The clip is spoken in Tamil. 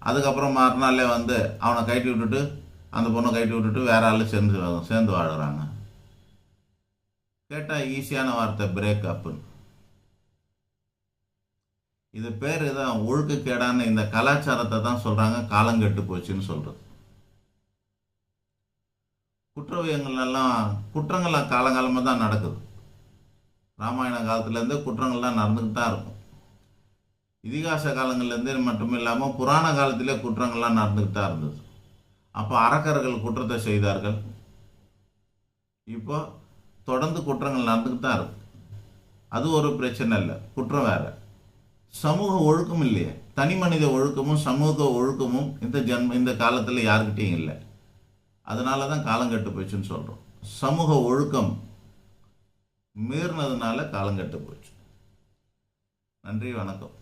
அதுக்கப்புறம் மறுநாளே வந்து அவனை கழட்டி விட்டுட்டு அந்த பொண்ணை கழட்டி விட்டுட்டு வேற ஆள் சேர்ந்து வாழுறாங்க. கேட்டால் ஈஸியான வார்த்தை பிரேக்கப்புன்னு. இது பேர் தான் ஒழுக்கக்கேடான இந்த கலாச்சாரத்தை தான் சொல்கிறாங்க காலங்கெட்டு போச்சுன்னு சொல்கிறது. குற்றங்கள்லாம் காலங்காலமாக தான் நடக்குது. ராமாயண காலத்துலேருந்து குற்றங்கள்லாம் நடந்துக்கிட்டு தான் இருக்கும். இதிகாச காலங்கள்லேருந்து மட்டும் இல்லாமல் புராண காலத்திலே குற்றங்கள்லாம் நடந்துக்கிட்டு தான் இருந்தது. அப்போ அரக்கர்கள் குற்றத்தை செய்தார்கள். இப்போ தொடர்ந்து குற்றங்கள் நடந்துக்கிட்டு தான் இருக்கு. அது ஒரு பிரச்சனை இல்லை, குற்றம் வேற. சமூக ஒழுக்கம் இல்லையே, தனி மனித ஒழுக்கமும் சமூக ஒழுக்கமும் இந்த காலத்தில் யாருக்கிட்டையும் இல்லை. அதனால தான் காலங்கெட்டு போச்சுன்னு சொல்கிறோம். சமூக ஒழுக்கம் மீறினதுனால காலங்கெட்டு போச்சு. நன்றி, வணக்கம்.